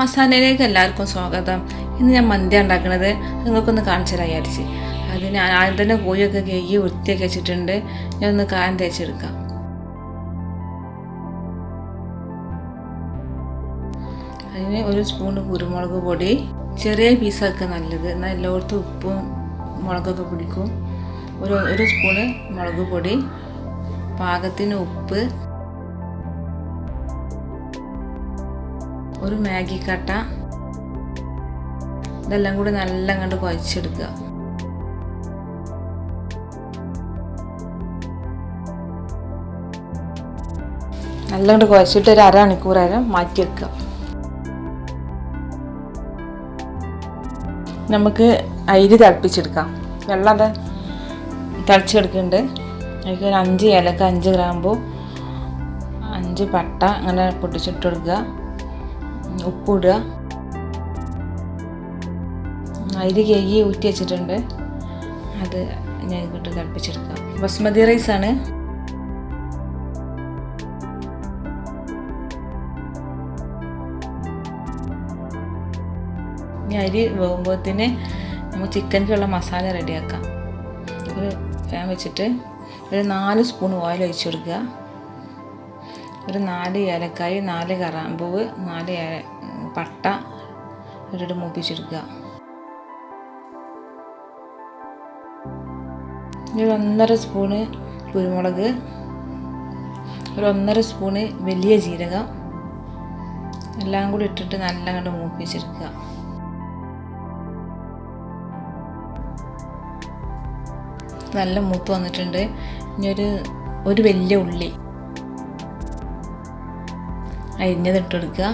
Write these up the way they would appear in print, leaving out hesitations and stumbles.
മസാലയിലേക്ക് എല്ലാവർക്കും സ്വാഗതം. ഇന്ന് ഞാൻ മന്തി ഉണ്ടാക്കുന്നത് നിങ്ങൾക്കൊന്ന് കാണിച്ചു തരാൻ വിചാരിച്ച്. അതിന് ആദ്യം തന്നെ കോഴിയൊക്കെ കഴുകി വൃത്തിയൊക്കെ വെച്ചിട്ടുണ്ട്. ഞാൻ ഒന്ന് കായം തേച്ചെടുക്കാം. അതിന് ഒരു സ്പൂൺ കുരുമുളക് പൊടി, ചെറിയ പീസൊക്കെ നല്ലത്, എന്നാൽ എല്ലായിടത്തും ഉപ്പും മുളകൊക്കെ പിടിക്കും. ഒരു സ്പൂണ് മുളക് പൊടി, പാകത്തിന് ഉപ്പ്, ഒരു മാഗി കട്ട, ഇതെല്ലാം കൂടി നല്ല കണ്ട് കുഴച്ചെടുക്കുക. നല്ല കണ്ട് കുഴച്ചിട്ട് ഒരു അരമണിക്കൂർ നേരം മാറ്റി വെക്കുക. നമുക്ക് അരി തിളപ്പിച്ചെടുക്കാം. വെള്ളം തിളച്ചെടുക്കുന്നുണ്ട്. അതിലേക്ക് ഒരു 5 ഏലക്ക, 5 ഗ്രാമ്പു, 5 പട്ട അങ്ങനെ പൊട്ടിച്ചിട്ട് കൊടുക്കുക. ഉപ്പിടുക. അരി കഴുകി ഊറ്റി വെച്ചിട്ടുണ്ട്. അത് ഞാൻ ഇട്ട് തിളപ്പിച്ചെടുക്കാം. ബസ്മതി റൈസാണ്. ഈ അരി വേകുമ്പോഴത്തേന് നമുക്ക് ചിക്കനിക്കുള്ള മസാല റെഡിയാക്കാം. ഒരു പാൻ വെച്ചിട്ട് ഒരു 4 സ്പൂൺ ഓയിൽ ഒഴിച്ച് കൊടുക്കുക. ഒരു 4 ഏലക്കായ്, 4 കറാമ്പൂവ്, 4 പട്ട ഇട്ടിട്ട് മൂപ്പിച്ചെടുക്കുക. ഒരു 1.5 സ്പൂണ് കുരുമുളക്, ഒരു 1.5 സ്പൂണ് വലിയ ജീരകം എല്ലാം കൂടി ഇട്ടിട്ട് നല്ല കണ്ട് മൂപ്പിച്ചെടുക്കുക. നല്ല മൂത്ത് വന്നിട്ടുണ്ട്. ഇനി ഒരു വലിയ ഉള്ളി അരിഞ്ഞതിട്ടെടുക്കുക.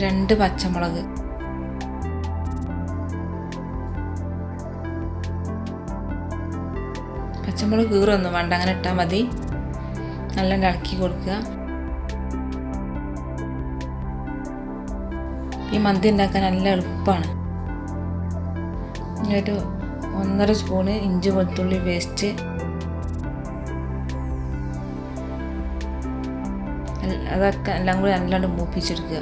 രണ്ട് പച്ചമുളക്, പച്ചമുളക് കീറൊന്നും വേണ്ട, അങ്ങനെ ഇട്ടാൽ മതി. നല്ല ഇളക്കി കൊടുക്കുക. ഈ മന്തി ഉണ്ടാക്കാൻ നല്ല എളുപ്പമാണ്. ഒരു 1.5 സ്പൂണ് ഇഞ്ചി വെളുത്തുള്ളി പേസ്റ്റ്, അതൊക്കെ എല്ലാം കൂടി നല്ലാണ്ട് മൂപ്പിച്ചെടുക്കുക.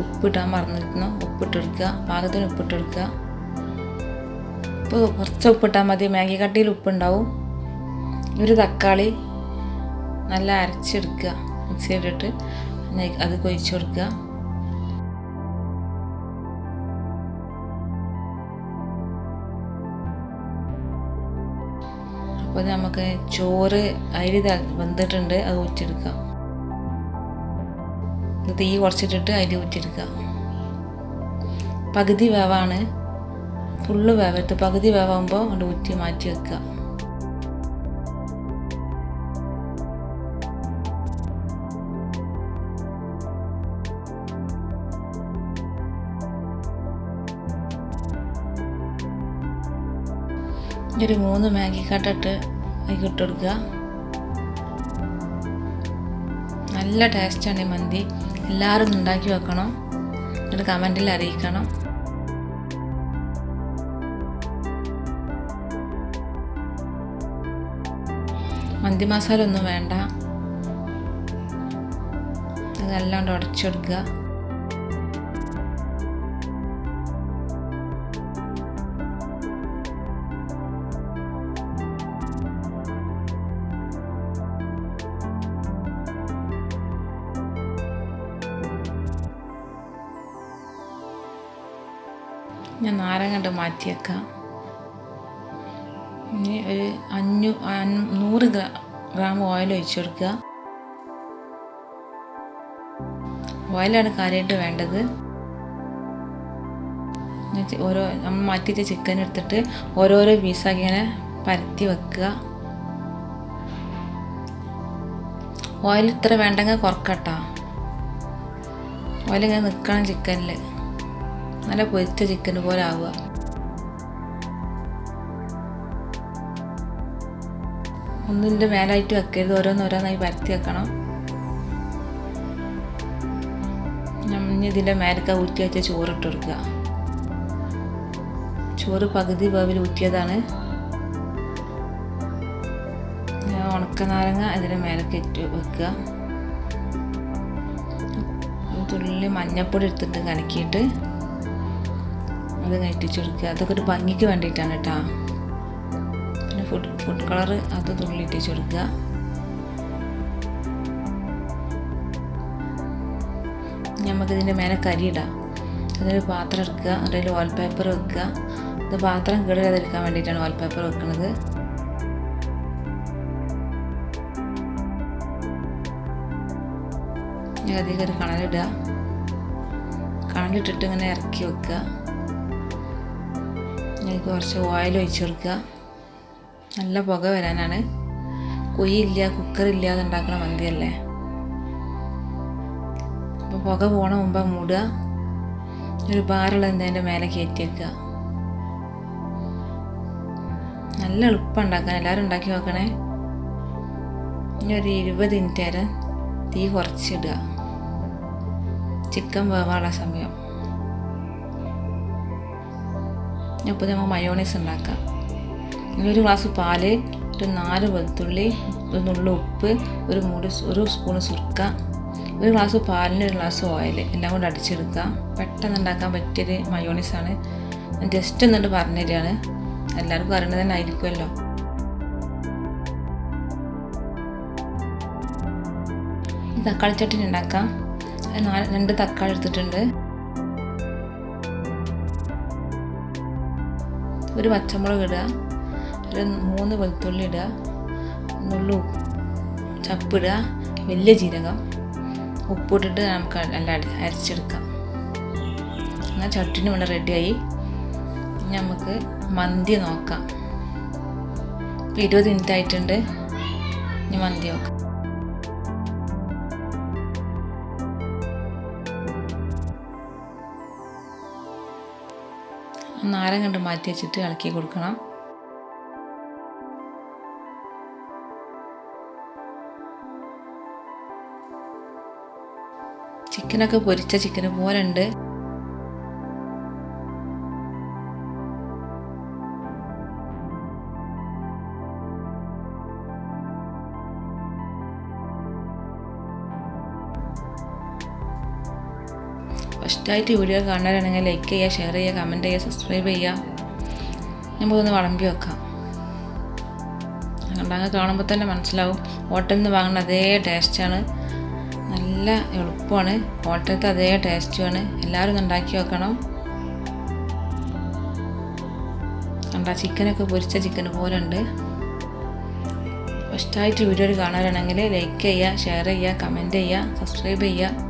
ഉപ്പിട്ടാൻ മറന്നിരുന്നു. ഉപ്പിട്ടെടുക്കുക. പാകത്തിന് ഉപ്പിട്ടെടുക്കുക. ഇപ്പോൾ കുറച്ച് ഉപ്പിട്ടാൽ മതി. മാഗി കട്ടിയിൽ ഉപ്പുണ്ടാവും. ഒരു തക്കാളി നല്ല അരച്ചെടുക്കുക. മിക്സിയിലിട്ട് അത് കൊഴിച്ച് കൊടുക്കുക. അപ്പോൾ നമുക്ക് ചോറ് അരി വെന്തിട്ടുണ്ട്, അത് ഊറ്റിയെടുക്കാം. തീ കുറച്ചിട്ടിട്ട് അരി ഊറ്റിയെടുക്കുക. പകുതി വേവാണ്, ഫുള്ള് വേവരുത്. പകുതി വേവാകുമ്പോൾ അത് ഊറ്റി മാറ്റി വെക്കുക. ഒരു 3 മാഗി കട്ടിട്ട് അതിൽ ഇട്ട് കൊടുക്കുക. നല്ല ടേസ്റ്റാണ് ഈ മന്തി. എല്ലാവരും ഉണ്ടാക്കി വെക്കണം. എന്നിട്ട് കമൻറ്റിൽ അറിയിക്കണം. മന്തി മസാല ഒന്നും വേണ്ട, അതെല്ലാം ഉടച്ചെടുക്കുക. ഞാൻ നാരങ്ങ മാറ്റി വെക്കാം. ഇനി ഒരു 100 ഗ്രാം ഓയിൽ ഒഴിച്ചു കൊടുക്കുക. ഓയിലാണ് കാര്യമായിട്ട് വേണ്ടത്. നമ്മൾ മാറ്റി വെച്ച ചിക്കൻ എടുത്തിട്ട് ഓരോരോ പീസാക്കി ഇങ്ങനെ പരത്തി വെക്കുക. ഓയിൽ ഇത്ര വേണ്ടെങ്കിൽ കുറക്കട്ടോ. ഓയിലിങ്ങനെ നിൽക്കണം ചിക്കനിൽ. നല്ല പൊരിച്ച ചിക്കൻ പോലെ ആവുക. ഒന്നിൻ്റെ മേലായിട്ട് വെക്കരുത്, ഓരോന്നോരോന്നായി പരത്തി വെക്കണം. ഇനി ഇതിൻ്റെ മേലൊക്കെ ഊറ്റി വെച്ച ചോറിട്ട് കൊടുക്കുക. ചോറ് പകുതി വേവിൽ ഊറ്റിയതാണ്. ഉണക്കനാരങ്ങ അതിൻ്റെ മേലൊക്കെ ഇട്ട് വെക്കുക. തുള്ളി മഞ്ഞൾപ്പൊടി എടുത്തിട്ട് കലക്കിയിട്ട് അത് ഇട്ടിച്ച് കൊടുക്കുക. അതൊക്കെ ഒരു ഭംഗിക്ക് വേണ്ടിയിട്ടാണ് കേട്ടോ. പിന്നെ ഫുഡ് കളർ അത് തുള്ളി ഇട്ടിച്ച് കൊടുക്കുക. നമുക്കിതിൻ്റെ മേലെ കരിയിടാം. അതിനൊരു പാത്രം എടുക്കുക, അതിൽ ഓയിൽ പേപ്പർ വെക്കുക. ഇത് പാത്രം കേടാതിരിക്കാൻ വേണ്ടിയിട്ടാണ് ഓയിൽ പേപ്പർ വെക്കുന്നത്. അധികം ഒരു കണലിടുക. കണലിട്ടിട്ട് ഇങ്ങനെ ഇറക്കി വെക്കുക. അതിലേക്ക് കുറച്ച് ഓയിൽ ഒഴിച്ച് കൊടുക്കുക. നല്ല പുക വരാനാണ്. കൊയ്യില്ല, കുക്കറില്ലാതെ ഉണ്ടാക്കുന്ന മന്തിയല്ലേ. അപ്പോൾ പുക പോണ മുമ്പ് മൂടുക. ഒരു ഭാരമുള്ള അതിൻ്റെ മേലെ കയറ്റി വെക്കുക. നല്ല എളുപ്പം ഉണ്ടാക്കാൻ, എല്ലാവരും ഉണ്ടാക്കി നോക്കണേ. ഇനി ഒരു 20 മിനിറ്റ് നേരം തീ കുറച്ചിടുക. ചിക്കൻ വേവാനുള്ള സമയം. അപ്പോൾ നമ്മൾ മയോണൈസ് ഉണ്ടാക്കാം. ഇനി ഒരു ഗ്ലാസ് പാല്, ഒരു 4 വെളുത്തുള്ളി, ഒരു നുള്ളു ഉപ്പ്, ഒരു സ്പൂണ് സുർക്ക, ഒരു ഗ്ലാസ് പാലിന് ഒരു ഗ്ലാസ് ഓയിൽ എല്ലാം കൂടെ അടിച്ചെടുക്കുക. പെട്ടെന്ന് ഉണ്ടാക്കാൻ പറ്റിയൊരു മയോണൈസാണ്. ഞാൻ ജസ്റ്റ് എന്നിട്ട് പറഞ്ഞു തരികയാണ്. എല്ലാവർക്കും അറിയണത് തന്നെ ആയിരിക്കുമല്ലോ. തക്കാളി ചട്നി ഉണ്ടാക്കാം. 2 തക്കാളി എടുത്തിട്ടുണ്ട്. ഒരു പച്ചമുളക് ഇടുക, ഒരു 3 വെളുത്തുള്ളി ഇടുക, നുള്ളു ചപ്പിടുക, വലിയ ജീരകം, ഉപ്പിട്ടിട്ട് നമുക്ക് എല്ലാം അരച്ചെടുക്കാം. എന്നാൽ ചട്നി ഇവിടെ റെഡിയായി. ഇനി നമുക്ക് മന്തി നോക്കാം. 20 മിനിറ്റ് ആയിട്ടുണ്ട്. ഇനി മന്തി നോക്കാം. നാരങ്ങ കണ്ട് മാറ്റി വെച്ചിട്ട് ഇളക്കി കൊടുക്കണം. ചിക്കനൊക്കെ പൊരിച്ച ചിക്കന് പോലെ ഉണ്ട്. ഫസ്റ്റായിട്ട് വീഡിയോ കാണാനാണെങ്കിൽ ലൈക്ക് ചെയ്യുക, ഷെയർ ചെയ്യുക, കമൻറ്റ് ചെയ്യുക, സബ്സ്ക്രൈബ് ചെയ്യുക. നമുക്കൊന്ന് വിളമ്പി വെക്കാം. അങ്ങനെ കാണുമ്പോൾ തന്നെ മനസ്സിലാവും ഹോട്ടലിൽ നിന്ന് വാങ്ങുന്ന അതേ ടേസ്റ്റാണ്. നല്ല എളുപ്പമാണ്. ഹോട്ടലത്തെ അതേ ടേസ്റ്റുമാണ്. എല്ലാവരും ഒന്ന് ഉണ്ടാക്കി വെക്കണം. കണ്ടാ ചിക്കനൊക്കെ പൊരിച്ച ചിക്കന് പോലെ ഉണ്ട്. ഫസ്റ്റായിട്ട് വീഡിയോ കാണാനാണെങ്കിൽ ലൈക്ക് ചെയ്യുക, ഷെയർ ചെയ്യുക, കമൻറ്റ് ചെയ്യുക, സബ്സ്ക്രൈബ് ചെയ്യുക.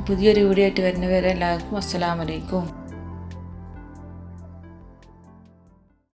പുതിയൊരു വീഡിയോ ആയിട്ട് വരുന്നവരെ എല്ലാവർക്കും അസ്സലാമു അലൈക്കും.